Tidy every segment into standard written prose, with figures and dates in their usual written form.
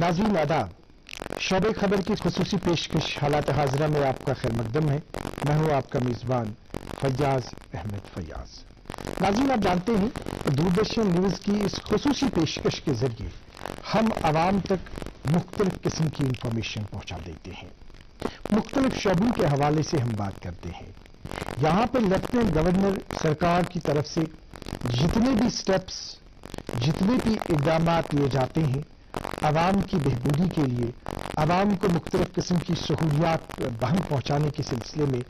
नाज़रीन आदाब, शोबे खबर की खुसूसी पेशकश हालात हाजिरा में आपका खैर मकदम है। मैं हूँ आपका मेज़बान फैयाज अहमद फैयाज। नाज़रीन, आप जानते हैं दूरदर्शन न्यूज़ की इस खुसूसी पेशकश के जरिए हम आवाम तक मुख्तलिफ किस्म की इंफॉर्मेशन पहुँचा देते हैं। मुख्तलिफ शोबों के हवाले से हम बात करते हैं। यहाँ पर लेफ्टिनेंट गवर्नर सरकार की तरफ से जितने भी स्टेप्स, जितने भी इक़दाम लिए जाते हैं आवाम की बेहबूदी के लिए, आवाम को मुख्तलिफ किस्म की सहूलियात बहम पहुँचाने के सिलसिले में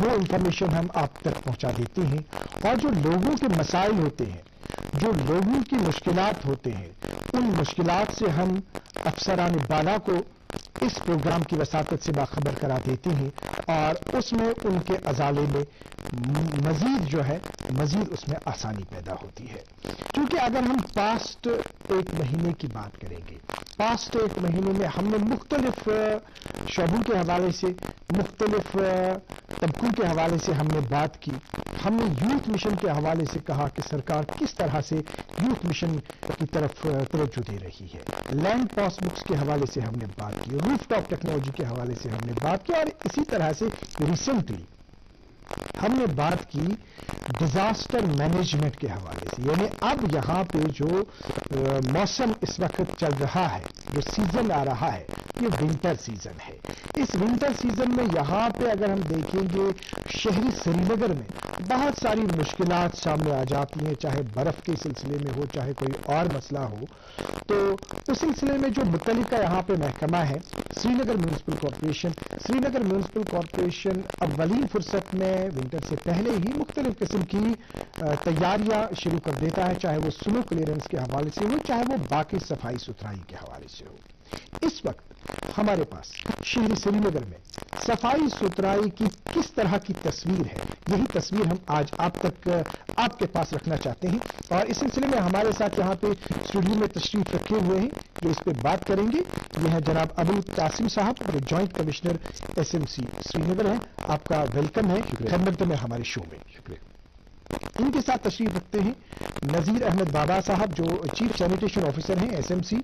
वो इंफॉर्मेशन हम आप तक पहुँचा देते हैं। और जो लोगों के मसाइल होते हैं, जो लोगों की मुश्किलात होते हैं, उन मुश्किलात से हम अफसरान बाला को इस प्रोग्राम की वसातत से बाखबर करा देते हैं और उसमें उनके अजाले में मजीद उसमें आसानी पैदा होती है। क्योंकि अगर हम पास्ट एक महीने की बात करेंगे, पास्ट एक महीने में हमने मुख्तलिफ शोबों के हवाले से, मुख्तलिफ तबकों के हवाले से हमने बात की। हमने यूथ मिशन के हवाले से कहा कि सरकार किस तरह से यूथ मिशन की तरफ तवज्जो दे रही है। लैंड पासबुक्स के हवाले से हमने बात की, रूफटॉप टेक्नोलॉजी के हवाले से हमने बात की और इसी तरह से रिसेंटली हमने बात की डिजास्टर मैनेजमेंट के हवाले से। यानी अब यहाँ पे जो मौसम इस वक्त चल रहा है, जो सीजन आ रहा है, ये विंटर सीजन है। इस विंटर सीजन में यहाँ पे अगर हम देखेंगे शहरी श्रीनगर में बहुत सारी मुश्किलात सामने आ जाती हैं, चाहे बर्फ के सिलसिले में हो, चाहे कोई और मसला हो। तो उस सिलसिले में जो मुतल्लिका यहाँ पे महकमा है श्रीनगर म्यूनिसिपल कॉरपोरेशन अव्वलीन फुर्सत में विंटर से पहले ही मुख्तलिफ किस्म की तैयारियां शुरू कर देता है, चाहे वो स्नो क्लियरेंस के हवाले से हो, चाहे वो बाकी सफाई सुथराई के हवाले से हो। इस वक्त हमारे पास शहरी श्रीनगर में सफाई सुथराई की किस तरह की तस्वीर है, यही तस्वीर हम आज आप तक आपके पास रखना चाहते हैं। और इस सिलसिले में हमारे साथ यहाँ पे स्टूडियो में तशरीफ रखे हुए हैं जो इस पे बात करेंगे। ये हैं जनाब अबुल कासिम साहब, जो जॉइंट कमिश्नर SMC श्रीनगर हैं। आपका वेलकम है खिदमत में हमारे शो में। शुक्रिया। इनके साथ तशरीफ रखते हैं नजीर अहमद बाबा साहब, जो चीफ सैनिटेशन ऑफिसर हैं SMC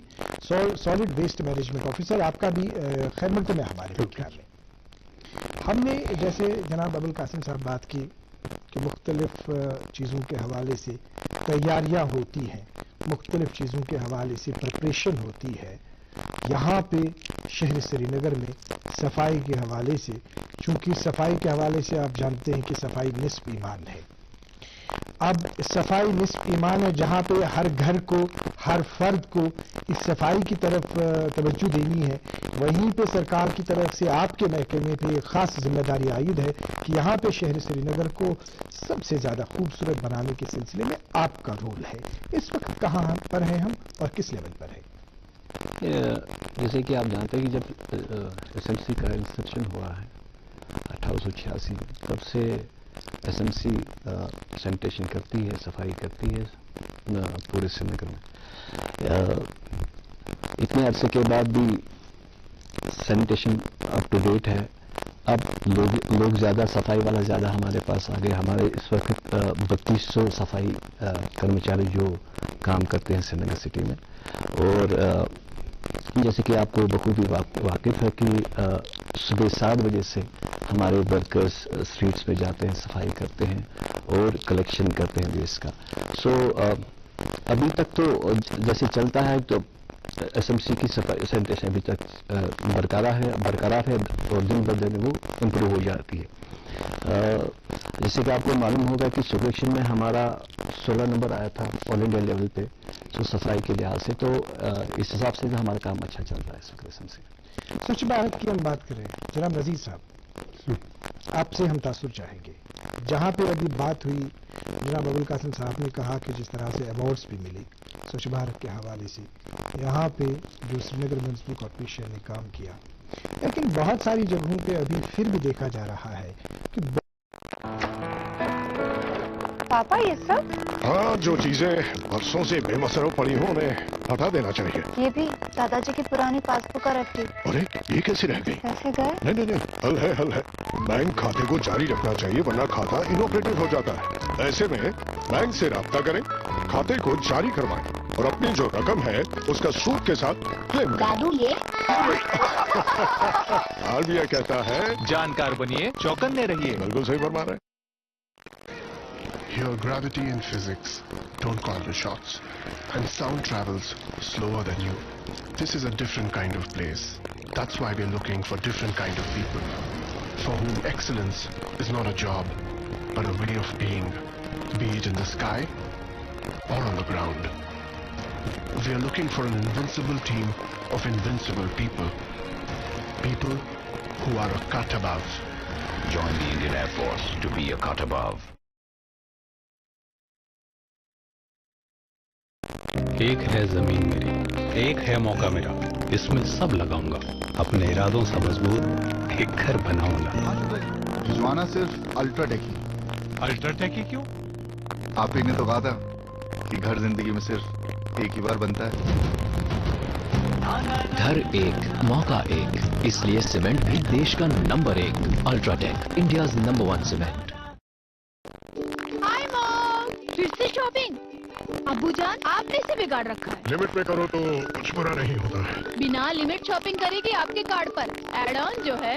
solid waste management officer. आपका भी खिदमत में हमारे प्रोग्राम में। हमने जैसे जनाब अबुल कासिम साहब बात की कि मुख्तलिफ चीज़ों के हवाले से तैयारियां होती हैं, मुख्तलिफ चीज़ों के हवाले से प्रिपरेशन होती है। यहाँ पे शहर श्रीनगर में सफाई के हवाले से, चूंकि सफाई के हवाले से आप जानते हैं कि सफाई निस्फ ईमान है। अब सफाई निस्फ ईमान है, जहाँ पे हर घर को, हर फर्द को इस सफाई की तरफ तवज्जो देनी है, वहीं पे सरकार की तरफ से आपके महकमे पे एक खास जिम्मेदारी आयद है कि यहाँ पे शहर श्रीनगर को सबसे ज्यादा खूबसूरत बनाने के सिलसिले में आपका रोल है। इस वक्त कहाँ पर हैं हम और किस लेवल पर है? जैसे कि आप जानते हैं कि जब SMC का इंस्ट्रक्शन हुआ है 1886, तब से SMC सैनिटेशन करती है, सफाई करती है पूरे श्रीनगर में। इतने अरसे के बाद भी सैनिटेशन अप टू डेट है। अब लोग ज़्यादा सफाई वाला ज़्यादा हमारे पास आ गए। हमारे इस वक्त 3200 सफाई कर्मचारी जो काम करते हैं श्रीनगर सिटी में। और जैसे कि आपको बखूबी वाकिफ है कि सुबह 7 बजे से हमारे वर्कर्स स्ट्रीट्स पे जाते हैं, सफाई करते हैं और कलेक्शन करते हैं वेस्ट का। सो अभी तक तो जैसे चलता है तो SMC की सैनिटेशन अभी तक बरकरार है और दिन ब दिन वो इम्प्रूव हो जाती है। जैसे कि आपको मालूम होगा कि सर्वेक्षण में हमारा 16 नंबर आया था ऑल इंडिया लेवल पे सफाई के लिहाज से। तो इस हिसाब से भी हमारा काम अच्छा चल रहा है SMC। स्वच्छ भारत की हम बात करें, जनाब नजीर साहब आपसे हम तासुर चाहेंगे। जहाँ पे अभी बात हुई, जनाब अबुल कासिम साहब ने कहा कि जिस तरह से अवार्ड्स भी मिले स्वच्छ भारत के हवाले से, यहाँ पे जो श्रीनगर म्यूनिसिपल कॉर्पोरेशन ने काम किया, लेकिन बहुत सारी जगहों पे अभी फिर भी देखा जा रहा है कि पापा ये सब? हाँ, जो चीजें बरसों से बेमसरफ पड़ी हो उन्हें हटा देना चाहिए। ये भी दादाजी की पुरानी पासबुक का रख दी। अरे ये कैसे रह गई? कैसे गए? नहीं, हल है। बैंक खाते को जारी रखना चाहिए वरना खाता इनऑपरेटिव हो जाता है। ऐसे में बैंक से राब्ता करें, खाते को जारी करवाएं और अपनी जो रकम है उसका सूद के साथ क्लेम करें। दादू ये आरबीआई कहता है जानकार बनिए, चौकन्ने रहिए। बिल्कुल सही फरमा रहे हैं। Here gravity and physics don't call the shots, and sound travels slower than you. This is a different kind of place. That's why we're looking for different kind of people, for whom excellence is not a job, but a way of being, be it in the sky or on the ground. We are looking for an invincible team of invincible people, people who are a cut above. Join the Indian Air Force to be a cut above. एक है जमीन मेरी, एक है मौका मेरा, इसमें सब लगाऊंगा, अपने इरादों से मजबूत एक घर बनाऊंगा। भिजवाना सिर्फ अल्ट्राटेक ही। अल्ट्राटेक ही क्यों? आप ही ने तो कहा था कि घर जिंदगी में सिर्फ एक ही बार बनता है। घर एक, मौका एक, इसलिए सीमेंट भी देश का number 1। UltraTech, India's number 1 cement. Hi mom, फिर से शॉपिंग। अब्बूजान, आपने इसे बिगाड़ रखा है। लिमिट में करो तो कुछ बुरा नहीं होता है। बिना लिमिट शॉपिंग करेगी आपके कार्ड पर एड ऑन जो है।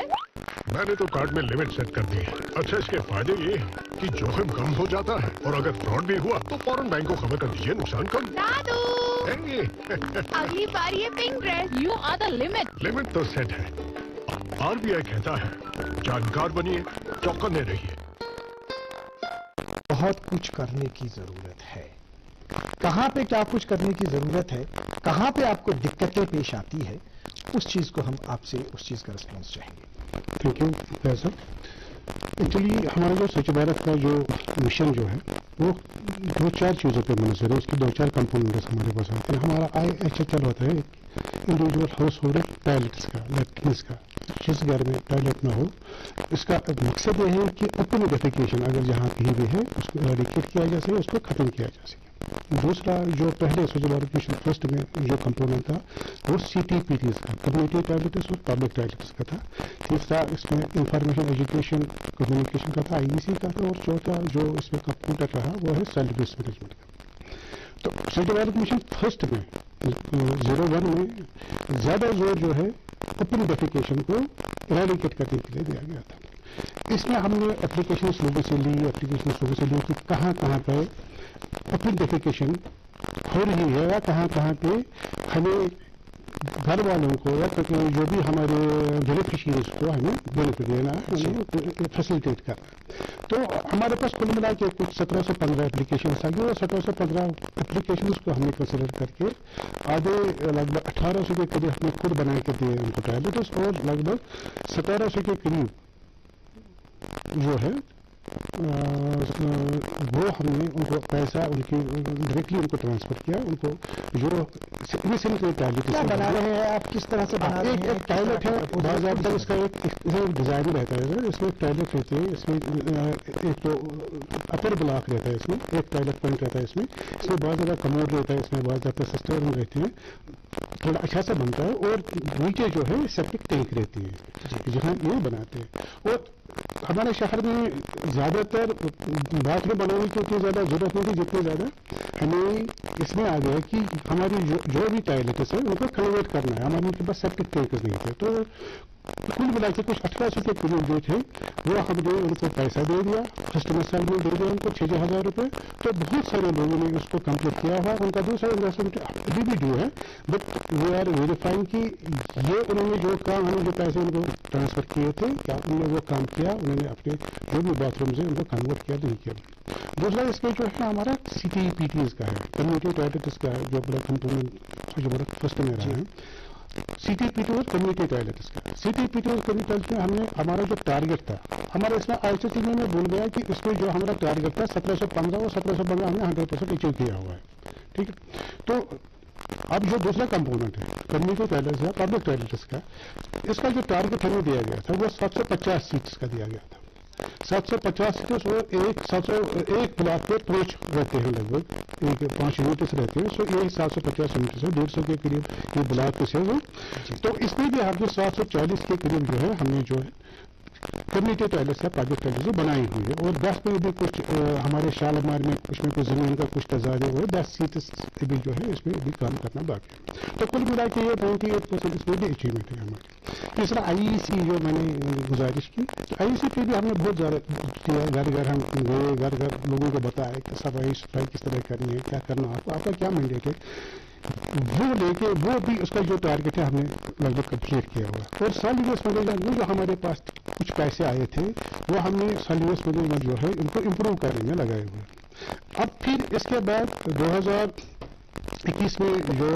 मैंने तो कार्ड में लिमिट सेट कर दी है। अच्छा, इसके फायदे ये हैं कि जोखिम कम हो जाता है और अगर फ्रॉड भी हुआ तो फौरन बैंक को खबर कर दीजिए, नुकसान कम। दादू देंगे। अगली बार ये pink dress, you are the limit. Limit तो सेट है। आरबीआई कहता है जानकार बनिए, चौकन्ने रहिए। बहुत कुछ करने की जरूरत है। कहां पे क्या कुछ करने की जरूरत है, कहां पे आपको दिक्कतें पेश आती है, उस चीज को हम आपसे उस चीज का रिस्पॉन्स चाहेंगे। Thank you sir. एक्चुअली हमारा जो स्वच्छ भारत का जो मिशन जो है वो 2-4 चीज़ों पे मुनसर है। उसके 2-4 कंपोनेंट्स हमारे पास आते हैं। हमारा IHHL होता है इंडिविजुअल हाउस होल्ड टॉयलेट्स का, लैट्रिन्स का। जिस घर में टॉयलेट ना हो, इसका मकसद ये है कि ओपन डेफिकेशन अगर जहाँ कहीं भी है उसको एराडिकेट किया जा सके, उसको खत्म किया जा सके। दूसरा जो पहले स्वच्छ भारत मिशन फर्स्ट में जो कंपोनेंट था वो CTPTs का, कम्युनिटी टॉयलेट्स और पब्लिक टॉयलेट्स का था। तीसरा इसमें इंफॉर्मेशन एजुकेशन कम्युनिकेशन का था, IEC का था। और चौथा जो इसमें कंपोनेंट रहा वो है सेल्फ वेस्ट मैनेजमेंट का। तो स्वच्छ भारत मिशन फर्स्ट में 01 में ज्यादा जोर जो है ओपन डेफिकेशन को इरेडिकेट करने के लिए दिया गया था। इसमें हमने एप्लीकेशन लोगों से ली कि कहाँ पर ओपन डेफिकेशन हो रही है या कहाँ पे हमें घर वालों को या जो भी हमारे बेनिफिशियरीज को हमें बेनिफिट देना, फैसिलिटेट करना। तो हमारे पास कुल मिला के कुछ 17 से 15 एप्लीकेशन आ गए और 17 से 15 एप्लीकेशन को हमने कंसिडर करके आधे लगभग 1800 के करीब हमने खुद बना के दिए उनको टॉयलेट्स, और लगभग 1700 के करीब जो है वो हमने उनको पैसा उनकी डायरेक्टली उनको ट्रांसफर किया। उनको जो टॉयलेट बना रहे हैं आप, किस तरह से बना रहे हैं? एक टॉयलेट है, बाकायदा इसका एक डिजाइन रहता है। इसमें एक टॉयलेट रहती है, इसमें एक तो अपर ब्लॉक रहता है, इसमें एक टॉयलेट पॉइंट रहता है। इसमें बहुत ज़्यादा कमोड रहता है, इसमें बहुत ज़्यादा सिस्टम रूम रहते हैं, थोड़ा अच्छा सा बनता है। और नीचे जो है सेप्टिक टैंक रहती है जहाँ ये बनाते हैं। और हमारे शहर में ज़्यादातर बाथरूम बनाने की उतनी ज़्यादा जरूरत नहीं थी जितनी ज़्यादा हमें इसमें आ गया कि हमारी जो भी टॉयलेट्स है उनको कन्वर्ट करना है। हमारे उनके पास सेप्टिक टैंक्स नहीं थे, तो कुल मिला के कुछ 1800 के करीब जो थे वो हमने उनको पैसा दे दिया, फर्स्ट मसाइल में दे दिया उनको 6,000 रुपये। तो बहुत सारे लोगों ने उसको कंप्लीट किया हुआ। उनका दूसरा इन्वेस्टमेंट अभी भी ड्यू है, बट वी आर वेरीफाइंग कि ये उन्होंने जो काम, हमें जो पैसे उनको ट्रांसफर किए थे, क्या उन्होंने वो काम किया, उन्होंने अपने जो भी बाथरूम से उनको कन्वर्ट किया नहीं किया। दूसरा इसमें जो है हमारा CTPTs का है, कम्युनिटी टॉयलेट्स का है, जो बड़ा कंपोनेंट जो बड़ा फर्स्ट में रहा है। CTPT और कम्युनिटी टॉयलेट्स का, CTPT और कम्युनिटी टॉयलेट्स में हमने हमारा जो टारगेट था, हमारा इसमें ICT में भूल गया कि इसमें जो हमारा टारगेट था 1715 और 1715 हमने 100% अचीव किया हुआ है। ठीक है, तो अब जो दूसरा कंपोनेंट है कम्युनिटी टॉयलेट्स या पब्लिक टॉयलेट्स का, इसका जो टारगेट हमें दिया गया था वो 750 सीट्स का दिया गया था। 750 सीट्स और एक ब्लॉक पे 5 रहते हैं, लगभग एक 5 यूनिट्स रहते हैं। सो ये 750 यूनिट्स है, 150 के करीब ये ब्लॉक से है। तो इसमें भी हमने 740 के करीब जो है हमने जो है कम्युनिटी टॉयलेट्स है, पब्लिक टॉयलेट्स बनाई हुई है, और 10 में भी कुछ हमारे शालीमार में कुछ में कुछ जमीन का कुछ तजाद है, वो 10 सीट्स अभी जो है इसमें भी काम करना बाकी है। तो कुल मिला के ये 98% इसमें भी अचीवमेंट है हमारी। तीसरा IEC जो मैंने गुजारिश की, IEC पे भी हमने बहुत ज़्यादा किया, घर घर हम गए, घर घर लोगों को बताया कि सफाई सुथराई किस तरह करनी है, क्या करना, आपका क्या मैंडेट है, वो लेके वो भी उसका जो टारगेट है हमने लगभग कंप्लीट किया हुआ। और सॉलिड मैनेजमेंट में जो हमारे पास कुछ पैसे आए थे वो हमने सॉलिड मैनेजमेंट जो है उनको इम्प्रूव करने में लगाए हुए। अब फिर इसके बाद 2021 में जो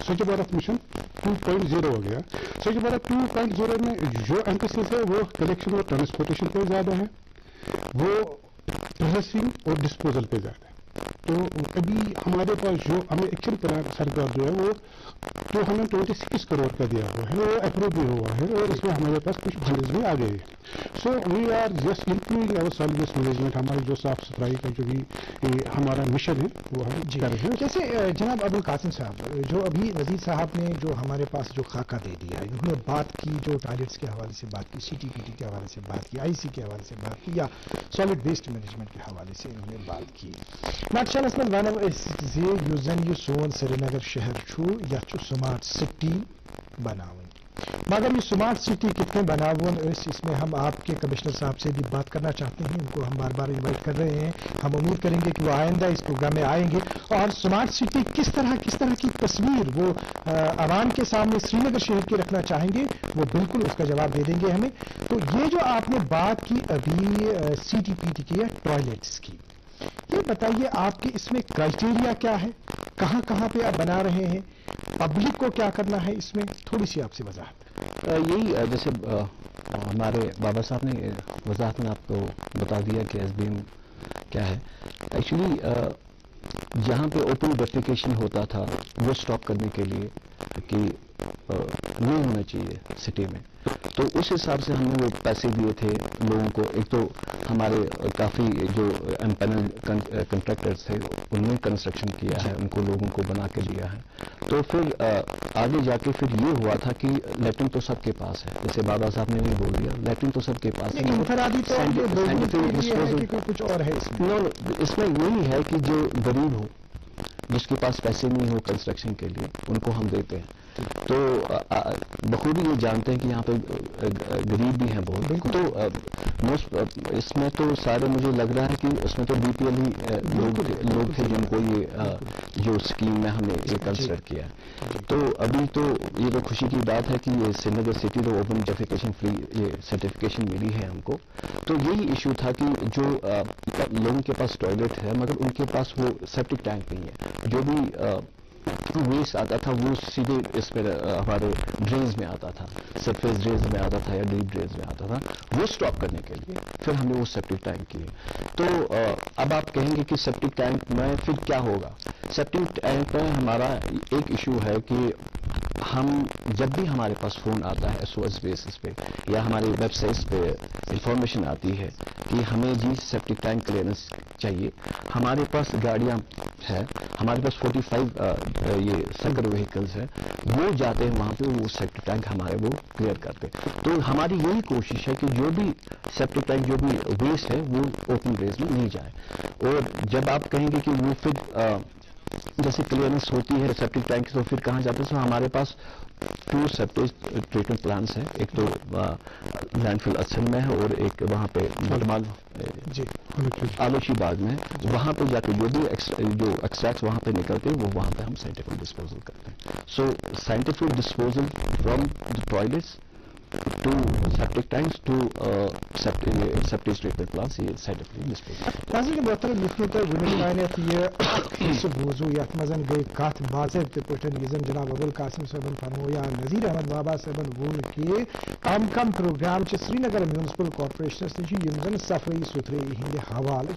स्वच्छ भारत मिशन 2.0 हो गया। स्वच्छ भारत 2.0 में जो एम्फेसिस है वो कलेक्शन और ट्रांसपोर्टेशन पे ज़्यादा है, वो प्रोसेसिंग और डिस्पोजल पे ज़्यादा है। तो अभी हमारे पास जो हमें एक्शन प्लान सरकार जो है वो 226 करोड़ का दिया हुआ है, वो अप्रूव भी हुआ है, और इसमें हमारे पास कुछ फंड्स भी आ गए। So we are just improving our solid waste management, हमारी जो साफ सफाई का जो भी हमारा मिशन है वो हम कर रहे हैं। जैसे जनाब अबुल कासिम साहब, जो अभी वजीर साहब ने जो हमारे पास जो खाका दे दिया है, उन्होंने बात की, जो टॉयलेट्स के हवाले से बात की, CTPT के हवाले से बात की, IC के हवाले से बात की, या सॉलिड वेस्ट मैनेजमेंट के हवाले से इन्होंने बात की। माशाअल्लाह यह सोन श्रीनगर शहर या स्मार्ट सिटी बनावन, मगर ये स्मार्ट सिटी कितने बनावन, इसमें हम आपके कमिश्नर साहब से भी बात करना चाहते हैं, उनको हम बार बार इन्वाइट कर रहे हैं। हम उम्मीद करेंगे कि वो आइंदा इस प्रोग्राम में आएंगे और स्मार्ट सिटी किस तरह की तस्वीर वो आवाम के सामने श्रीनगर शहर की रखना चाहेंगे, वो बिल्कुल उसका जवाब दे देंगे हमें। तो ये जो आपने बात की अभी CTPT की या टॉयलेट्स की, ये बताइए आपके इसमें क्राइटेरिया क्या है, कहां कहां पे आप बना रहे हैं, पब्लिक को क्या करना है, इसमें थोड़ी सी आपसे वजाहत। यही जैसे हमारे बाबा साहब ने वजाहत में आपको बता दिया कि SBM क्या है। एक्चुअली जहां पे ओपन डेफिकेशन होता था वो स्टॉप करने के लिए कि नहीं होना चाहिए सिटी में, तो उस हिसाब से हमने वो पैसे दिए थे लोगों को। एक तो हमारे काफ़ी जो एम्पैनल कंट्रैक्टर्स थे उन्होंने कंस्ट्रक्शन किया है, उनको लोगों को बना के दिया है। तो फिर आगे जाके फिर ये हुआ था कि लैट्रिन तो सबके पास है, जैसे बाबा साहब ने भी बोल दिया, लैट्रिन तो सबके पास है। कुछ और है इसमें यही है कि जो गरीब हो, जिसके पास पैसे नहीं हो कंस्ट्रक्शन के लिए, उनको हम देते हैं। तो बखूबी ये जानते हैं कि यहाँ पे गरीब भी हैं बहुत। तो मोस्ट इसमें तो सारे मुझे लग रहा है कि उसमें तो BPL ही लोग थे जिनको ये जो स्कीम में हमने ये कंसिडर किया। तो अभी तो ये तो खुशी की बात है कि ये श्रीनगर सिटी तो ओपन डेफिकेशन फ्री ये सर्टिफिकेशन मिली है हमको। तो यही इशू था कि जो लोगों के पास टॉयलेट है मगर उनके पास वो सेप्टिक टैंक नहीं है, जो भी वेस्ट आता था वो सीधे इस पर हमारे ड्रेन्स में आता था, सरफेस ड्रेन्स में आता था या डीप ड्रेन्स में आता था। वो स्टॉप करने के लिए फिर हमने वो सेप्टिक टैंक किए। तो अब आप कहेंगे कि सेप्टिक टैंक में फिर क्या होगा। सेप्टिक टैंक में हमारा एक इशू है कि हम जब भी हमारे पास फोन आता है SOS बेसिस पे या हमारी वेबसाइट्स पे इंफॉर्मेशन आती है कि हमें जी सेप्टिक टैंक क्लियरेंस चाहिए, हमारे पास गाड़ियां हैं, हमारे पास 45 ये सर्कल व्हीकल्स हैं, वो जाते हैं वहां पे, वो सेप्टिक टैंक हमारे वो क्लियर करते। तो हमारी यही कोशिश है कि जो भी सेप्टिक टैंक जो भी वेस्ट है वो ओपन ड्रेन्स में नहीं जाए। और जब आप कहेंगे कि वो फिर जैसे क्लियरेंस होती है सेप्टिक टैंक तो फिर कहाँ जाते हैं, तो हमारे पास 2 सेप्टिक ट्रीटमेंट प्लांट्स हैं, एक तो लैंडफिल असल में है और एक वहाँ पे बटमाल आलोची बाग में, वहाँ पे जाके जो भी जो एक्सट्रैक्ट्स वहाँ पे निकलते हैं वो वहाँ पे हम साइंटिफिक डिस्पोजल करते हैं। So scientific disposal from the toilets to septic tanks to septic treatment plants, ये साइंटिफिक डिस्पोजल। नाज़रीन के मोहतरम लिखने तो गुनगुनानियत ये मौजू यथ मजन गई कथ बाज़ाब्ते पठन यजन जनाब अबुल कासिम साहबन फरमोया नज़ीर अहमद बाबा साहबन वोन के कम प्रोग्राम श्रीनगर म्यूनसिपल कॉर्पोरेशन यम सफाई सुथराई हंद हवाले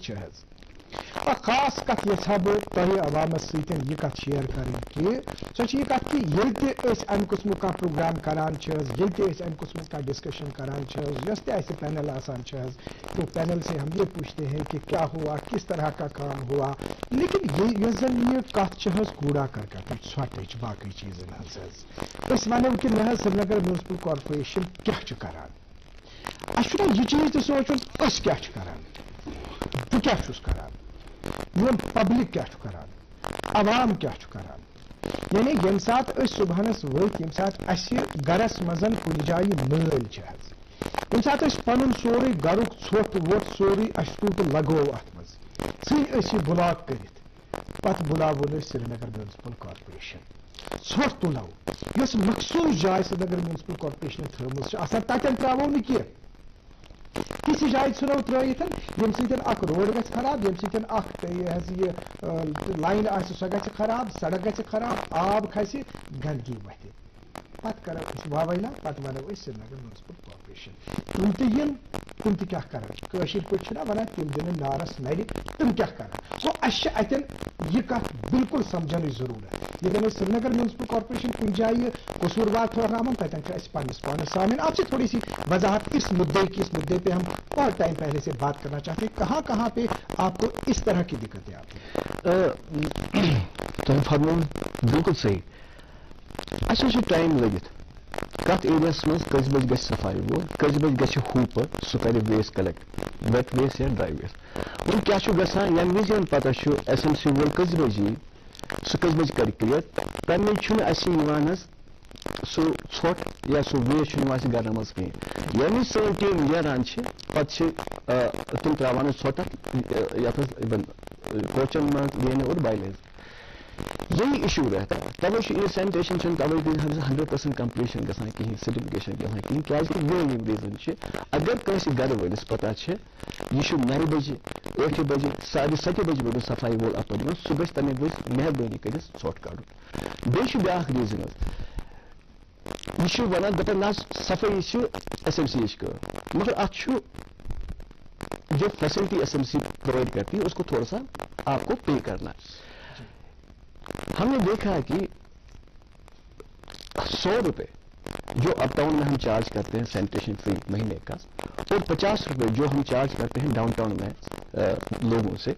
और खास कत यहा बह तह अवामस सतन यह कत शेयर कर सो यह कत कि अमि किस्म का प्रोग्राम करान अमि किस्म का डिस्कशन करान पैनल आसान तो पैनल से हम ये पूछते हैं कि क्या हुआ, किस तरह का काम हुआ, लेकिन ये कत कूड़ा करकट षट बाकी चीजन वन कि श्रीनगर म्यूनसिपल कॉर्पोरेशन क्या करान اچھا یہ چیز تو سوچن اس کیا کران بہ کیا چھس کران میون پبلک کیا کران عوام کیا کران یعنی یم سات اس صبحنس ورت یم سات اسی گرس مزن کن جائے مل یم سات اس پن سوری گرک ژھوٹ ووٹ سوری اس ٹوٹ لگو ات مز سی بلاک کرت پت بلاون سری نگر میونسپل کارپوریشن ژھوٹ تلو اس مخصوص جائے سری نگر میونسپل کارپوریشن تھومز تتن تراو نا کی کسی جائے ژھنو ترائت یم سن اخ روڈ گژھِ خراب یم سن اخ یہ لائن آسہِ سۄ گژھِ خراب سڑک گژھِ خراب آب کھسہِ گندگی وتھِ پتہٕ کرو أسۍ واویلا پتہٕ ونو أسۍ سری نگر میونسپل کارپوریشن تم تہِ ین تم تہِ کیٛاہ کرن کٲشِر پٲٹھۍ چھِنا ونان تم دِنہٕ نارس نرِ تم کیٛاہ کرن گوٚو اَسہِ چھِ اتٮ۪ن یہ کتھ بالکل سمجھنٕچ ضروٗرت ییٚتٮ۪ن أسۍ سری نگر میونسپل کارپوریشن کُنہِ جایہِ قصوٗروار ٹھہراون تتٮ۪ن چھِ اَسہِ پننس پانس سامنے آپ سے تھوڑی سی وضاحت اس مدعے پہ ہم بہت ٹائم پہلے سے بات کرنا چاہتے ہیں کہاں پہ آپ کو اس طرح کی دقتیں آتی ہیں تم فرمون بالکل صحیح اچھا ٹائم لگت کت ایریاس مز کس بج گژھِ صفائی وول کس بج گژھِ ہوپر سہ کر ویسٹ کلیکٹ ویٹ ویسٹ یا ڈرائی ویسٹ وۄنۍ کیٛاہ چھُ گژھان ییٚمہِ وِزِ پتہ چھُ ایس ایم سی وول کٔژِ بجہِ یی سُہ کٔژِ بجہِ کرِ کلیر تمہِ وِزِ چھُنہٕ اَسہِ یِوان حظ سُہ ژھۄٹھ یا سُہ ویسٹ چھُنہٕ یِوان اَسہِ گرن منٛز کِہیٖنۍ ییٚمہِ وِزِ سٲنۍ ٹیٖم نیران چھِ پتہٕ چھِ تِم تراوان حظ ژھۄٹھ یتھ حظ کوچن منٛز یعنی اور بایلیز یہی ایشو رہتا ہے توے یہ سینیٹیشن توے 100% کمپلیشن گژھان کہیں سرٹیفکیشن گژھان کہیں کیا یم ریزن اگر کنس گھر ولس پتہ یہ 9 بجے 8 بجے 7:30 بجے بڑھ صفائی وول ات سہ گھس تمے وز مہربانی کر ژھوٹ کڑ بیٚیہِ بیاکھ ریزن یہ ونان دپان نا صفائی ایس ایم سی کام مگر ات جو facility S M C provide کرتی ہے اس کو تھوڑا سا آپ کو پے کرنا ہے ہم نے دیکھا ہے کہ 100 روپے جو اپ ٹاؤن میں ہم چارج کرتے ہیں سینیٹیشن فی مہینے کا اور 50 روپے جو ہم چارج کرتے ہیں ڈاؤن ٹاؤن میں لوگوں سے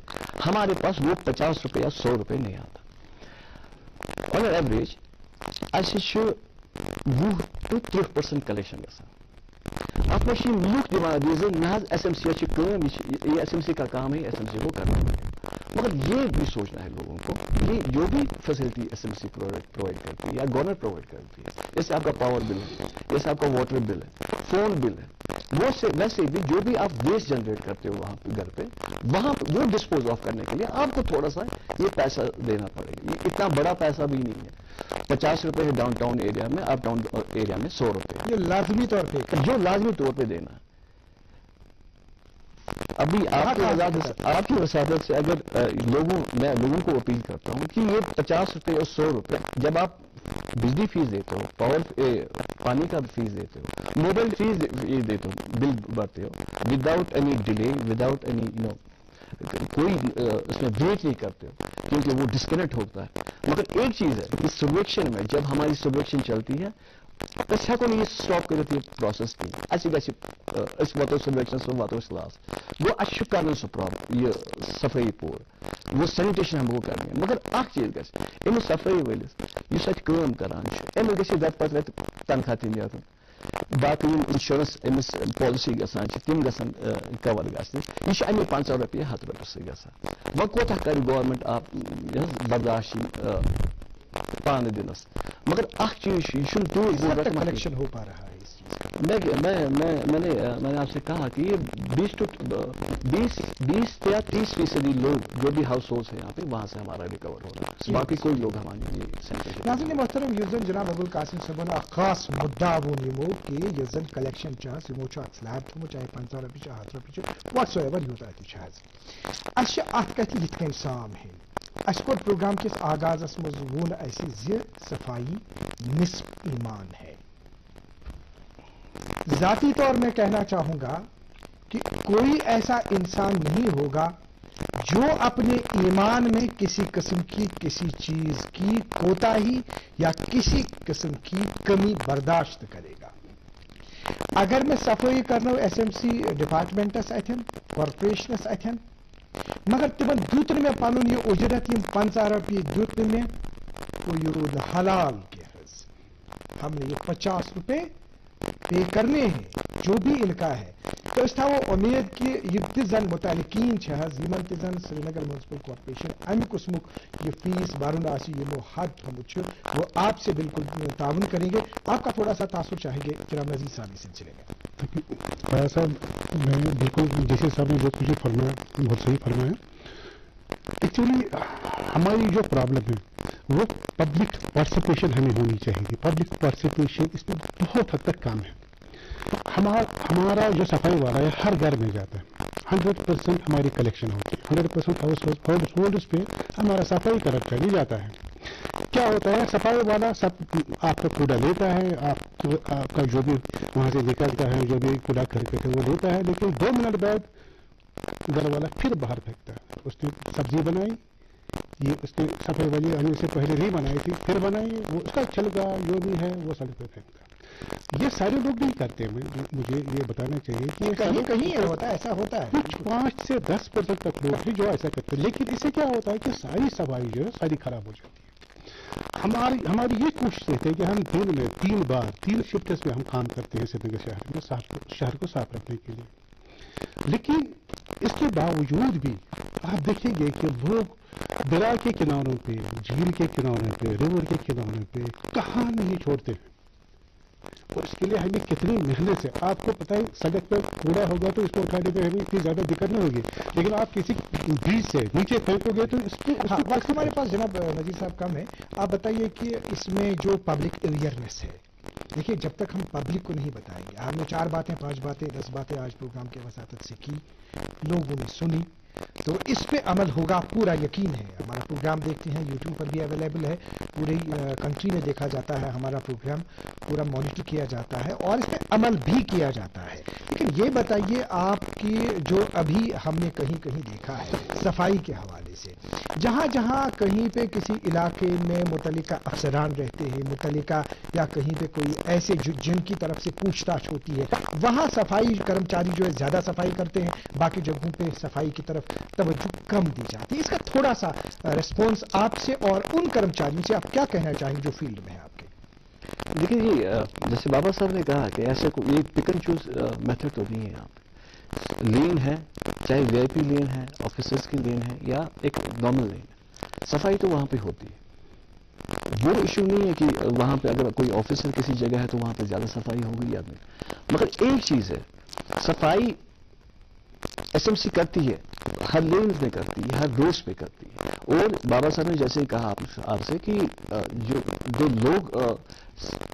ہمارے پاس وہ 50 روپے یا 100 روپے نہیں آتا آن ایوریج ایسے 20 to 30% کلیکشن گژھان ات میں لوگ دان ریزن نہ ایس ایم سی یہ ایس ایم سی کا کام ہے ایس ایم سی کو کرنا ہے مگر یہ بھی سوچنا ہے لوگوں کو کہ جو بھی facility S M C provide کرتی ہے یا گورنمنٹ پرووائڈ کرتی ہے جیسے آپ کا پاور بل ہے جیسے آپ کا واٹر بل ہے فون بل ہے وہ سے ویسے بھی جو بھی آپ ویسٹ جنریٹ کرتے ہو وہاں پہ گھر پہ وہاں وہ ڈسپوز آف کرنے کے لیے آپ کو تھوڑا سا یہ پیسہ دینا پڑے گا یہ اتنا بڑا پیسہ بھی نہیں ہے 50 روپے ہے ڈاؤن ٹاؤن ایریا میں اپ ٹاؤن ایریا میں 100 روپے یہ لازمی طور پہ جو لازمی طور پہ دینا ہے ابھی آپ کی وساطت سے اگر میں لوگوں کو اپیل کرتا ہوں کہ یہ 50 روپے اور 100 روپے جب آپ بجلی فیس دیتے ہو پانی کا فیس دیتے ہو موبائل فیس دیتے ہو بل بھرتے ہو without any delay without any کوئی اس میں ویٹ نہیں کرتے ہو کیونکہ وہ ڈسکنیکٹ ہوتا ہے مگر ایک چیز ہے کہ سرویکشن میں جب ہماری سرویکشن چلتی ہے اس ہیکو یہ سٹاپ کرت یہ پروسیس کی واتو سرویکشنس واتو لاس گو اچھا کرنا سہ یہ صفائی پور وہ سینیٹیشن ہم وہ کرنے مگر اخ چیز گھس امس صفائی ولس اس اتھ کام کران امس گھس رٮ۪تہٕ پتہٕ رٮ۪تہٕ تنخواہ تہِ نیرُن باقی انشورنس امس پالسی گژھان تم گژھن کور گژھنہِ یہ 50 رۄپیہِ 100 رۄپیہِ سۭتۍ گژھان وۄنۍ کوتاہ کرِ گورمنٹ آپ برداشت پانے دنس مگر اخ چیز یہ کلیکشن ہو پا رہا ہے میں نے آپ سے کہا کہ یہ 20 یا 30% لوگ جو بھی ہاؤس ہولڈ ہیں یہاں پہ وہاں سے ہمارا ریکور ہوگا باقی کوئی لوگ ہمارے ناظرین محترم یہ زن جناب ابوالقاسم صاحبن اخ خاص مدعا وون یمو کہ یہ زن کلیکشن یمو سلیب تھومت چاہے 50 رۄپیہِ 100 رۄپیہِ واٹس ایور یوتاہ تہ اچھا ات کتھ یتھ کن سام ہے اس کو پروگرام کس آغاز مز وون ایسے صفائی نصف ایمان ہے ذاتی طور میں کہنا چاہوں گا کہ کوئی ایسا انسان نہیں ہوگا جو اپنے ایمان میں کسی قسم کی کسی چیز کی کوتاہی یا کسی قسم کی کمی برداشت کرے گا اگر میں صفائی کرنا ایس ایم سی ڈپارٹمنٹس اتھن کارپوریشنس اتھن مگر تمن دیت میں پن یہ اجرت 50 رۄپیہِ دیت میں تو یہ رود حلال کے ہم نے یہ 50 روپے पे करने हैं जो भी इनका है तो इस वो उम्मीद कि ये जन मुतालिकीन यमन तन श्रीनगर म्यूनसिपल कॉर्पोरेशन अम कुस्मुक ये फीस बारुन आसी यमो हद थमुत वो आपसे बिल्कुल ताउन करेंगे। आपका थोड़ा सा तासुर चाहेंगे जनाब नजीर साहब इस सिलसिले में। भाई साहब, मैं बिल्कुल जैसे साहब ने जो कुछ फरमाया बहुत सही फरमाया। एक्चुअली हमारी जो प्रॉब्लम है वो पब्लिक पार्टिसिपेशन हमें होनी चाहिए। पब्लिक पार्टिसिपेशन इसमें बहुत हद तक काम है। हमारा जो सफाई वाला है हर घर में जाता है, 100% हमारी कलेक्शन होती है, 100% हाउस होल्ड्स पे हमारा सफाई का चली जाता है। क्या होता है, सफाई वाला सब आपका कूड़ा लेता है, आपका जो भी वहां से निकलता है, जो भी कूड़ा करके वो लेता है, लेकिन 2 मिनट बाद घर वाला फिर बाहर फेंकता है। उसने सब्जी बनाई, ये उसने सफाई वाली आने से पहले नहीं बनाई थी, फिर बनाई, वो उसका छिलका जो भी है वो सड़क पे फेंकता। ये सारे लोग नहीं करते। मुझे ये बताना चाहिए कि कहीं कहीं होता है, ऐसा होता है। कुछ 5 से 10% तक लोग भी जो ऐसा करते हैं, लेकिन इससे क्या होता है कि सारी सफाई जो है सारी खराब हो जाती है। हमारी ये कोशिश रहती है कि हम दिन में 3 बार 3 शिफ्ट्स में हम काम करते हैं श्रीनगर शहर में शहर को साफ रखने के लिए। लेकिन इसके बावजूद भी आप देखेंगे कि लोग दरिया के किनारों पे, झील के किनारों पे, रिवर के किनारों पे कहाँ नहीं छोड़ते हैं। और इसके लिए हमें कितनी मेहनत से, आपको पता है सड़क पर कूड़ा होगा तो इसको उठाने में हमें इतनी ज्यादा दिक्कत नहीं होगी, लेकिन आप किसी बीच से नीचे फेंकोगे तो वक्त हमारे पास जनाब नजीर साहब कम है। आप बताइए कि इसमें जो पब्लिक अवेयरनेस है, देखिए जब तक हम पब्लिक को नहीं बताएंगे, हमने 4 बातें 5 बातें 10 बातें आज प्रोग्राम के वसातत से की, लोगों ने सुनी, तो इस पे अमल होगा पूरा यकीन है। हमारा प्रोग्राम देखते हैं यूट्यूब पर भी अवेलेबल है, पूरी कंट्री में देखा जाता है, हमारा प्रोग्राम पूरा मॉनिटर किया जाता है और इस पे अमल भी किया जाता है। लेकिन ये बताइए आपकी जो अभी हमने कहीं कहीं देखा है सफाई के हवाले से, जहां जहां कहीं पे किसी इलाके में मुतल्लिका अफसरान रहते हैं, मुतल्लिका या कहीं पे कोई ऐसे जिनकी तरफ से पूछताछ होती है, वहां सफाई कर्मचारी जो है ज्यादा सफाई करते हैं, बाकी जगहों पे सफाई की तरफ तवज्जो कम दी जाती है। इसका थोड़ा सा रिस्पॉन्स आपसे और उन कर्मचारियों से आप क्या कहना चाहेंगे जो फील्ड में है आपके? देखिए जी, जैसे बाबा साहब ने कहा कि ऐसे ये पिक एंड चूज मेथड तो नहीं है। यहाँ पे लेन है, चाहे वीआईपी लेन है, ऑफिसर्स की लेन है या एक नॉर्मल लेन, सफाई तो वहां पे होती है। वो इशू नहीं है कि वहां पे अगर कोई ऑफिसर किसी जगह है तो वहां पे ज्यादा सफाई होगी या नहीं। मगर एक चीज है, सफाई एसएमसी करती है, हर लेन में करती है, हर रोज पे करती है। और बाबा साहब ने जैसे कहा आपसे कि जो लोग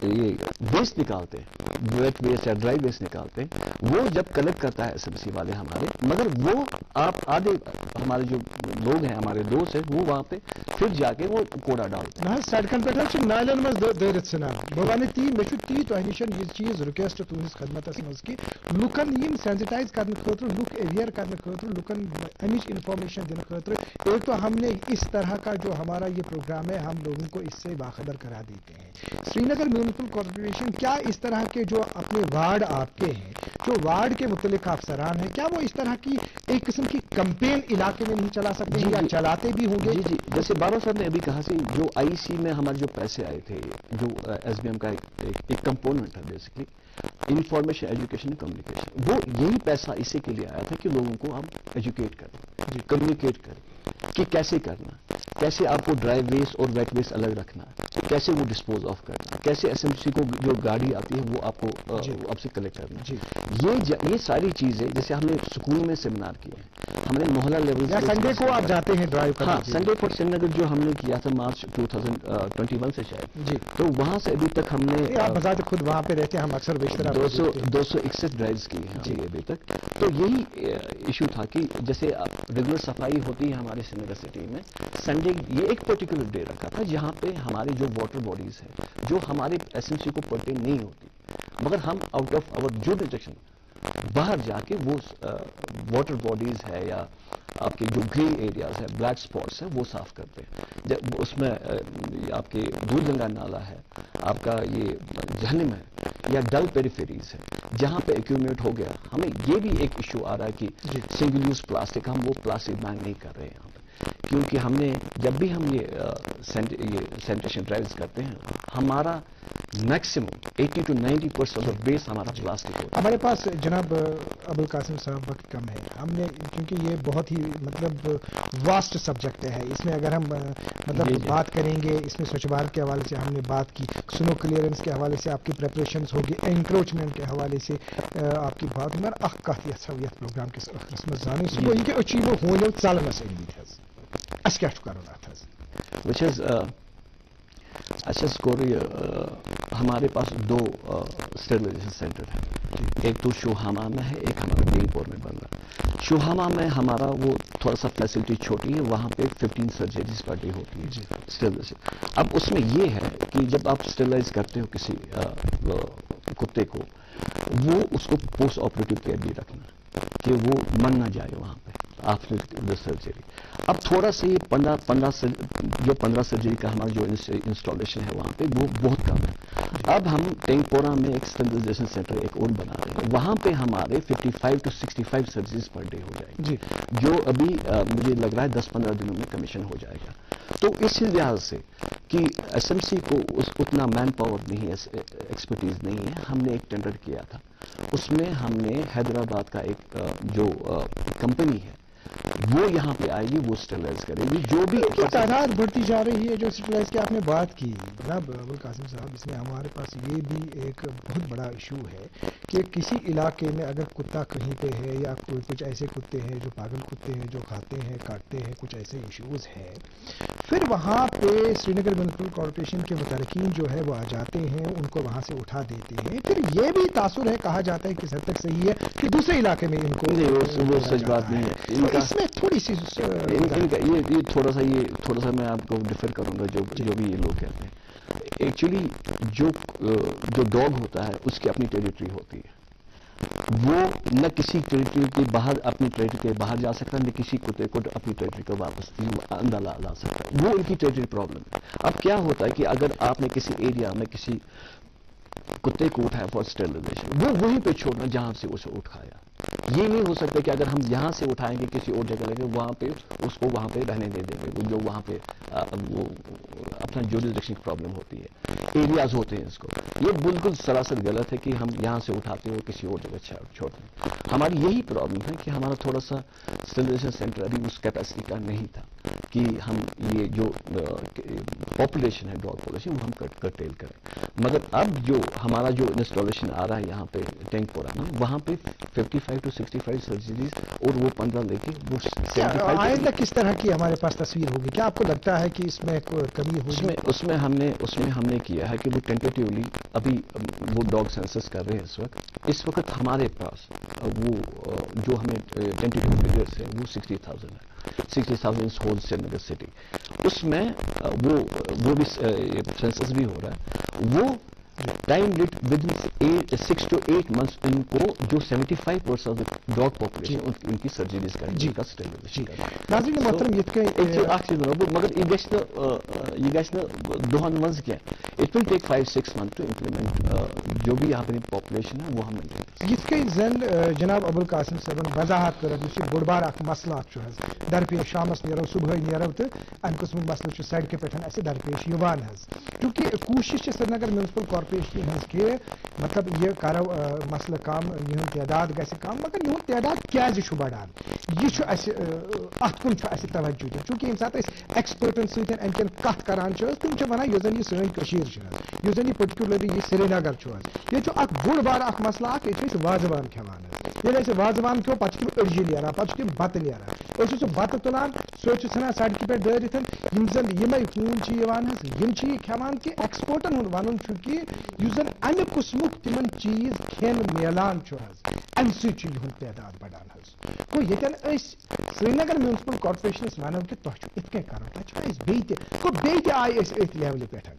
ये वेस्ट निकालते हैं, वेट वेस्ट या ड्राई वेस्ट निकालते हैं, वो जब कलेक्ट करता है एसएमसी वाले हमारे, मगर वो आप आधे हमारे जो लोग हैं, हमारे दोस्त हैं, वो वहां पे फिर जाके वो कोड़ा डालते हैं। सड़कन पे नालन में दरित सनान बवाने ती मे ती तो निशन ये चीज रिक्वेस्ट तुहस खदमतस मज कि लुकन यम सेंसिटाइज करने खतर, लुक अवेयर करने खतर, लुकन अमिच इंफॉर्मेशन देने खतर एक तो हमने इस तरह का जो हमारा ये प्रोग्राम है हम लोगों को इससे बाखबर करा देते हैं। श्रीनगर म्यूनिसिपल कॉर्पोरेशन क्या इस तरह के जो अपने वार्ड आपके हैं, जो वार्ड के मुतल्लिक अफसरान हैं, क्या वो इस तरह की एक किस्म की कैंपेन इलाके में नहीं चला सकते हैं या चलाते भी होंगे? जी, जैसे बाबा साहब ने अभी कहा कि जो आईसी में हमारे जो पैसे आए थे, जो एसबीएम का एक कंपोनेंट है basically information education and communication, वो यही पैसा इसी के लिए आया था कि लोगों को हम एजुकेट करें, कम्युनिकेट करें कि कैसे करना, कैसे आपको ड्राई वेस्ट और वेट वेस्ट अलग रखना, कैसे वो डिस्पोज ऑफ करना, कैसे एसएमसी को जो गाड़ी आती है वो आपको आपसे कलेक्ट करना। ये सारी चीजें जैसे हमने स्कूल में सेमिनार किए हैं, हमने मोहल्ला लेवल या संडे को आप जाते हैं ड्राइव करने? हाँ, संडे फॉर श्रीनगर जो हमने किया था मार्च 2021 से शायद जी, तो वहां से अभी तक हमने आप बता खुद वहां पे रहते हैं, हम अक्सर 261 ड्राइव्स की हैं अभी तक। तो यही इशू था कि जैसे रेगुलर सफाई होती है हमारे श्रीनगर सिटी में, संडे ये एक पर्टिकुलर डे रखा था जहां पे हमारी जो वाटर बॉडीज है जो हमारे एसएमसी को पर्टेन नहीं होती, मगर हम आउट ऑफ आवर जुरिसडिक्शन बाहर जाके वो वाटर बॉडीज है या आपके जो ग्रे एरियाज है, ब्लैक स्पॉट्स है, वो साफ करते हैं। जब उसमें आपके दूधगंगा नाला है, आपका ये जहन्नम है या डल पेरिफेरीज है, जहां पे एक्यूमुलेट हो गया, हमें ये भी एक इशू आ रहा है कि सिंगल यूज प्लास्टिक, हम वो प्लास्टिक बैन नहीं कर रहे हैं यहाँ पे, کیونکہ ہم نے جب بھی ہم یہ سینیٹیشن ڈرائیوز کرتے ہیں ہمارا میکسیمم 80 to 90% آف بیس ہمارا پلاسٹک ہوتا ہے. ہمارے پاس جناب ابوالقاسم صاحب وقت کم ہے. ہم نے کیونکہ یہ بہت ہی مطلب واسٹ سبجیکٹ ہے, اس میں اگر ہم مطلب بات کریں گے, اس میں سوچھ بھارت کے حوالے سے ہم نے بات کی, سنو کلیئرنس کے حوالے سے آپ کی پریپریشنز ہوگی, انکروچمنٹ کے حوالے سے آپ کی بات مگر اخ کت یت پروگرام کس وقت میں زانو سہ گو یہ کہ اچھی وہ ہو ژلنس أنمٕتۍ حظ اس کیا کرُن اتھ حظ which is ہمارے پاس دو اسٹیرلائزیشن سینٹر ہیں, ایک تو شوہامہ میں ہے, ایک ہمارا ڈیل پور میں بن رہا ہے. شوہامہ میں ہمارا وہ تھوڑا سا فیسلٹی چھوٹی ہے, وہاں پہ 15 سرجریز پر ڈے ہوتی ہے اسٹیرلائزیشن. اب اس میں یہ ہے کہ جب آپ اسٹیرلائز کرتے ہو کسی کتے کو, وہ اس کو پوسٹ آپریٹو کیئر بھی رکھنا کہ وہ من نہ جائے وہاں پہ آفٹر دا سرجری. اب تھوڑا سا یہ 15 سرجری کا ہمارا جو انسٹالیشن ہے وہاں پہ وہ بہت کم ہے. اب ہم ٹینک پورا میں ایک اسٹیرلائزیشن سینٹر ایک اور بنا رہے ہیں, وہاں پہ ہمارے 55 to 65 سرجریز پر ڈے ہو جائے گی, جو ابھی مجھے لگ رہا ہے 10-15 دنوں میں کمیشن ہو جائے گا. تو اس لحاظ سے کہ ایس ایم سی کو اتنا مین پاور نہیں ہے, ایکسپرٹیز نہیں ہے, ہم نے ایک ٹینڈر کیا تھا, اس میں ہم نے حیدرآباد کا ایک جو کمپنی ہے وہ یہاں پہ آئے گی, وہ اسٹیرلائز کرے گی. جو بھی تعداد بڑھتی جا رہی ہے جو اسٹیرلائز کی آپ نے بات کی جناب ابوالقاسم صاحب, اس میں ہمارے پاس یہ بھی ایک بہت بڑا ایشو ہے کہ کسی علاقے میں اگر کتا کہیں پہ ہے یا کچھ ایسے کتے ہیں جو پاگل کتے ہیں جو کھاتے ہیں کاٹتے ہیں, کچھ ایسے ایشوز ہیں, پھر وہاں پہ سری نگر میونسپل کارپوریشن کے متعلقین جو ہے وہ آ جاتے ہیں, ان کو وہاں سے اٹھا دیتے ہیں. پھر یہ بھی تاثر ہے, کہا جاتا ہے کس حد تک صحیح ہے کہ دوسرے علاقے میں ان کو وہ سچ بات نہیں ہے. اس میں تھوڑی سی یہ تھوڑا سا میں آپ کو ڈفر کروں گا جو بھی یہ لوگ کہتے ہیں. ایکچولی جو ڈاگ ہوتا ہے اس کی اپنی ٹیریٹری ہوتی ہے, وہ نہ کسی ٹیریٹری کے باہر اپنی ٹیریٹری کے باہر جا سکتا, نہ کسی کتے کو اپنی ٹیریٹری کو واپس اندر لا سکتا ہے. وہ ان کی ٹیریٹری پرابلم ہے. اب کیا ہوتا ہے کہ اگر آپ نے کسی ایریا میں کسی کتے کو اٹھایا فار اسٹیرلائزیشن, وہ وہیں پہ چھوڑنا جہاں سے اسے اٹھایا. یہ نہیں ہو سکتا کہ اگر ہم یہاں سے اٹھائیں گے کسی اور جگہ لگے وہاں پہ اس کو وہاں پہ رہنے دے دیں گے, جو وہاں پہ وہ اپنا جوریسڈکشن کی پرابلم ہوتی ہے, ایریاز ہوتے ہیں اس کو. یہ بالکل سراسر غلط ہے کہ ہم یہاں سے اٹھاتے ہیں اور کسی اور جگہ چھوڑتے ہیں. ہماری یہی پرابلم ہے کہ ہمارا تھوڑا سا اسٹیرلائزیشن سینٹر ابھی اس کیپیسٹی کا نہیں تھا کہ ہم یہ جو پاپولیشن ہے ڈاگ پاپولیشن وہ ہم کرٹیل کریں. مگر اب جو ہمارا جو انسٹالیشن آ رہا ہے یہاں پہ ٹینک پورا میں, وہاں پہ 55 to 65 سرجریز اور وہ 15 لے کے وہ 75. آئندہ کس طرح کی ہمارے پاس تصویر ہوگی؟ کیا آپ کو لگتا ہے کہ اس میں کمی ہوگی؟ اس میں ہم نے کیا ہے کہ وہ ٹینٹیٹیولی ابھی وہ ڈاگ سینسس کر رہے ہیں اس وقت ہمارے پاس وہ جو ہمیں ٹینٹیٹیو فگرس ہے وہ 60,000 ہے, 60,000 ہول سری نگر سٹی. اس میں وہ بھی سینسس بھی ہو رہا ہے. وہ time late with 6 to 8 months ان کو جو 75% ڈاگ پاپولیشن ان کی سرجریز کرنے کا اسٹیبلش کرنا. ناظرین محترم مگر یہ گژھِ نہٕ دۄہن منٛز کینٛہہ. It will take 5-6 months to implement جو بھی یہاں پر پاپولیشن ہے وہ ہم یِتھ کٔنۍ زن جناب ابوالقاسم صٲبن وضاحت کٔرٕکھ یُس یہِ بوٚڑ بار اکھ مسلہٕ اکھ چھُ حظ درپیش شامس نیرو صبحٲے نیرو تہٕ امہِ قٕسمُک مسلہٕ چھُ سڑکہِ پٮ۪ٹھ اسہِ درپیش یِوان حظ. چوٗنٛکہِ کوٗشش چھِ سری نگر میونسپل کارپوریشن ہٕنٛز کہِ مطلب یہِ کرو مسلہٕ کم, یِہُنٛد تعداد گژھِ کم, مگر یِہُنٛد تعداد کیازِ چھُ بڑان؟ یہِ چھُ اسہِ اتھ کُن چھُ اسہِ توجہ دِیُن. چوٗنٛکہِ ییٚمہِ ساتہٕ أسۍ ایکسپٲرٹن سۭتۍ امہِ کٮ۪ن کتھ کران چھِ حظ, تِم چھِ ونان یۄس زن یہِ سٲنۍ کٔشیٖر چھِ حظ, یُس زن یہِ پٔرٹِکیوٗلرلی یہِ سری نگر چھُ حظ, ییٚتہِ چھُ اکھ بوٚڑ بار اکھ مسلہٕ اکھ, ییٚتہِ چھِ أسۍ وازوان کھٮ۪وان حظ. ییٚلہِ أسۍ وازوان کھٮ۪و پتہٕ چھِ تِم أڑجہِ نیران, پتہٕ چھِ تِم بتہٕ نیران. أسۍ چھِ سُہ بتہٕ تُلان, سُہ چھِ ژھٕنان سڑکہِ پٮ۪ٹھ دٲرِتھ. یِم زن یِمے ہوٗنۍ چھِ یِوان حظ, یِم چھِ یہِ کھٮ۪وان کہِ ایکسپٲرٹن ہُنٛد ونُن چھُ کہِ یُس زن امہِ قٕسمُک تِمن چیٖز کھٮ۪ن میلان چھُ حظ, امہِ سۭتۍ چھُ یِہُنٛد تعداد بڑان حظ. گوٚو ییٚتٮ۪ن أسۍ سری نگر میونسپل کارپوریشنس ونو کہِ تۄہہِ چھُ یِتھ کٔنۍ کرُن, تتہِ چھِ أسۍ بیٚیہِ تہِ, گوٚو بیٚیہِ تہِ آیہِ أسۍ أتھۍ لیولہِ پٮ۪ٹھ.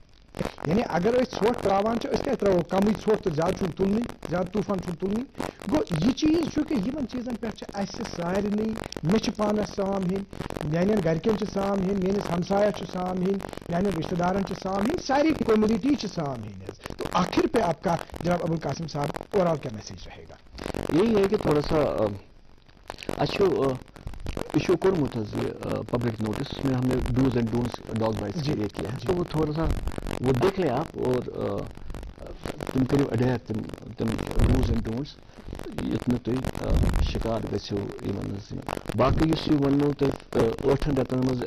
یعنی اگر أسۍ ژھۄٹھ تراوان چھِ, أسۍ کیٛازِ تراوو کمٕے ژھۄٹھ تہٕ زیادٕ چھُنہٕ تُلنٕے, زیادٕ طوٗفان چھُنہٕ تُلنٕے. گوٚو یہِ چیٖز چھُ کہِ یِمن چیٖزن پٮ۪ٹھ چھِ اسہِ سارنٕے, مےٚ چھِ پانس سام ہیٚنۍ, میانٮ۪ن گرِکٮ۪ن چھِ سام ہیٚنۍ, میٲنِس ہمسایس چھِ سام ہیٚنۍ, میانٮ۪ن رشتہ دارن چھِ سام ہیٚنۍ, ساری کمیونٹی چھِ سام ہیٚنۍ حظ. تو آخر پہ آپ کا جناب ابوالقاسم صاحب اوور آل کیا میسج رہے گا؟ یہی ہے کہ تھوڑا سا اچھا ایشو کورمت پبلک نوٹس میں ہم نے dos and don'ts dog bites کے لیے کیا ہے تو وہ تھوڑا سا وہ دیکھ لیں آپ اور تم کرو اڈیر تم ڈوز اینڈ ڈونٹس یتن تھی شکار گھو باقی اس ونو تو 8 رتن مز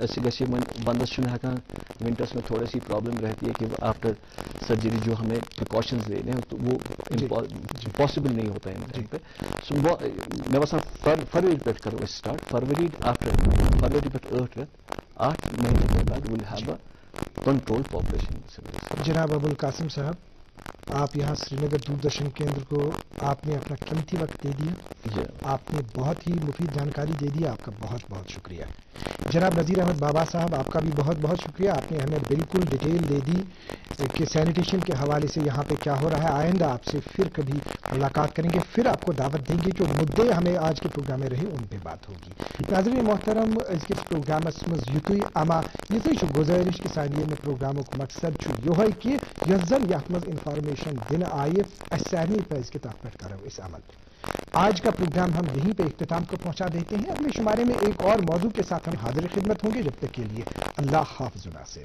بندس ہکان ونٹرس میں تھوڑی سی پرابلم رہتی ہے کہ آفٹر سرجری جو ہمیں پریکاشنز لینے ہیں تو وہ پاسبل نہیں ہوتا ہے ان ٹائم پہ. سو میں باسان فروری پہ کرو اسٹارٹ فروری آفٹر فروری پہ 8 رت 8 مہینے کے بعد will have a control population. جناب ابو القاسم صاحب, آپ یہاں سری نگر دوردرشن کیندر کو آپ نے اپنا قیمتی وقت دے دیا, آپ نے بہت ہی مفید جانکاری دے دی, آپ کا بہت بہت شکریہ. جناب نذیر احمد بابا صاحب, آپ کا بھی بہت بہت شکریہ, آپ نے ہمیں بالکل ڈیٹیل دے دی کہ سینیٹیشن کے حوالے سے یہاں پہ کیا ہو رہا ہے. آئندہ آپ سے پھر کبھی ملاقات کریں گے, پھر آپ کو دعوت دیں گے, جو مدعے ہمیں آج کے پروگرام میں رہے ان پہ بات ہوگی. ناظرین محترم, اس کے پروگرام یتھے اما یتھے گزارش کہ سانیے میں پروگرام مقصد یہ کہ یس زن یت مز انفارمیشن دن آئے سارے پز کہ تک پہ کرو اس عمل. آج کا پروگرام ہم یہیں پہ اختتام کو پہنچا دیتے ہیں. اگلے شمارے میں ایک اور موضوع کے ساتھ ہم حاضر خدمت ہوں گے. جب تک کے لیے اللہ حافظ ناصر.